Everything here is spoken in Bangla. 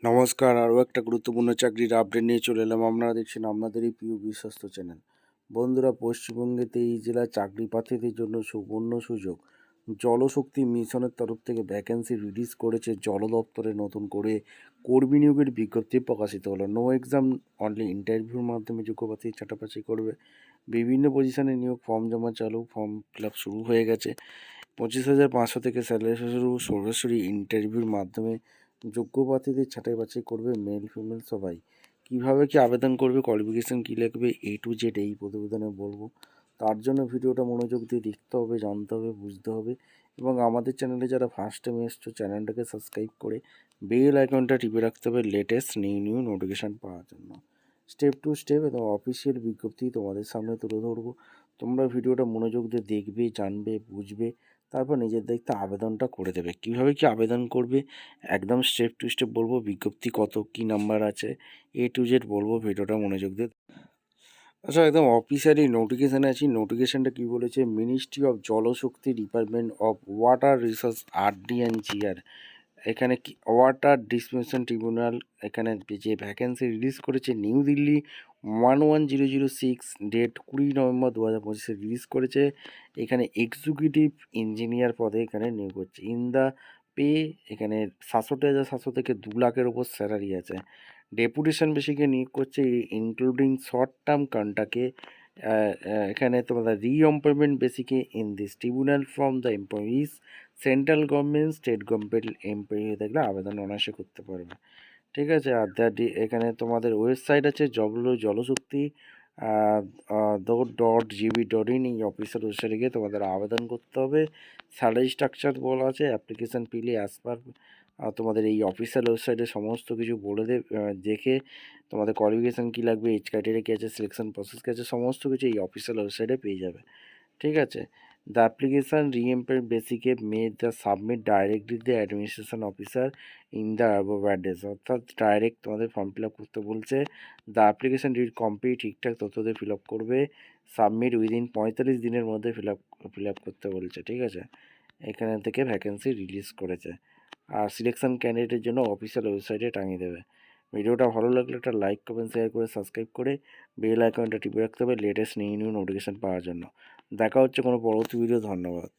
নমস্কার, আরও একটা গুরুত্বপূর্ণ চাকরির আপডেট নিয়ে চলে এলাম। আপনারা দেখছেন আপনাদেরই প্রিয় বিশ্বস্ত চ্যানেল। বন্ধুরা, পশ্চিমবঙ্গে 23 জেলার চাকরি প্রার্থীদের জন্য সুবর্ণ সুযোগ। জলশক্তি মিশনের তরফ থেকে ভ্যাকেন্সি রিলিজ করেছে জল দপ্তরে। নতুন করে কর্মী নিয়োগের বিজ্ঞপ্তি প্রকাশিত হলো। নো এক্সাম, অনলি ইন্টারভিউর মাধ্যমে যোগ্য প্রার্থী ছাঁটাবাছি করবে। বিভিন্ন পজিশনে নিয়োগ, ফর্ম জমা চালু, ফর্ম ফিল আপ শুরু হয়ে গেছে। 25,500 থেকে স্যালারি শুরু। সরাসরি ইন্টারভিউর মাধ্যমে যোগ্য প্রার্থীদের ছাঁটাই বাছাই করবে, মেল ফিমেল সবাই। কীভাবে কি আবেদন করবে, কোয়ালিফিকেশান কী লাগবে, A to Z এই প্রতিবেদনে বলবো। তার জন্য ভিডিওটা মনোযোগ দিয়ে দেখতে হবে, জানতে হবে, বুঝতে হবে। এবং আমাদের চ্যানেলে যারা ফার্স্ট টাইম এসছো, চ্যানেলটাকে সাবস্ক্রাইব করে বেল আইকনটা টিপে রাখতে হবে লেটেস্ট নিউ নোটিফিকেশান পাওয়ার জন্য। স্টেপ টু স্টেপ এবং অফিসিয়াল বিজ্ঞপ্তি তোমাদের সামনে তুলে ধরবো। তোমরা ভিডিওটা মনোযোগ দিয়ে দেখবে, জানবে, বুঝবে, তারপর নিজের দায়িত্বে আবেদনটা করে দেবে। কীভাবে কি আবেদন করবে একদম স্টেপ টু স্টেপ বলবো। বিজ্ঞপ্তি কত, কী নাম্বার আছে, A to Z বলবো। ভিডিওটা মনোযোগ দিয়ে। আচ্ছা, একদম অফিসিয়ালি নোটিফিকেশানে আছি। নোটিফিকেশানটা কী বলেছে? Ministry of Jal Shakti, department of water resource, RD&GR। এখানে কি ওয়াটার ডিসপেনশন ট্রিবিউনাল, এখানে যে ভ্যাকেন্সি রিলিজ করেছে new Delhi 11006, date 20 November 2025 release করেছে। এখানে এক্সিকিউটিভ ইঞ্জিনিয়ার পদে এখানে নিয়োগ হচ্ছে। ইন দ্য পে এখানে 67,700 থেকে 2 লাখের ওপর স্যালারি আছে। ডেপুটেশন বেসিকে নিয়োগ করছে, ইনক্লুডিং শর্ট টার্ম কন্ট্রাক্টে। এখানে তোমাদের রিএমপ্লয়মেন্ট বেসিকে in this tribunal from the employees. Central government, state government employee হয়ে থাকলে আবেদন অনায়াসে করতে পারবে। ঠিক আছে। আর এখানে তোমাদের ওয়েবসাইট আছে জলশক্তি .gov.in। এই অফিসিয়াল ওয়েবসাইটে গিয়ে তোমাদের আবেদন করতে হবে। স্যালারি স্ট্রাকচার বলা আছে, অ্যাপ্লিকেশান পিলে অ্যাজ পার তোমাদের এই অফিসিয়াল ওয়েবসাইটে সমস্ত কিছু বলে দেখে তোমাদের কোয়ালিফিকেশান কী লাগবে, এজ ক্রাইটেরিয়া কী আছে, সিলেকশন প্রসেস কী আছে, সমস্ত কিছু এই অফিসিয়াল ওয়েবসাইটে পেয়ে যাবে। ঠিক আছে। দ্য অ্যাপ্লিকেশান রিএমপ্লয়েড বেসিকে the submit directly the administration officer in the above address. অর্থাৎ ডাইরেক্ট তোমাদের ফর্ম ফিল আপ করতে বলছে। দ্য অ্যাপ্লিকেশান ডিড কমপ্লিট, ঠিকঠাক তথ্যদের ফিল আপ করবে। সাবমিট উইদিন 45 দিনের মধ্যে ফিল আপ করতে বলছে। ঠিক আছে। এখানে থেকে ভ্যাকেন্সি রিলিজ করেছে। আর সিলেকশন ক্যান্ডিডেটের জন্য অফিসিয়াল ওয়েবসাইটে টাঙিয়ে দেবে। ভিডিওটা ভালো লাগলে একটা লাইক, কমেন্ট, শেয়ার করে সাবস্ক্রাইব করে বেল আইকনটা টিপে রাখতে হবে লেটেস্ট নিউ নোটিফিকেশান পাওয়ার জন্য। দেখা হচ্ছে কোনো পরবর্তী ভিডিও। ধন্যবাদ।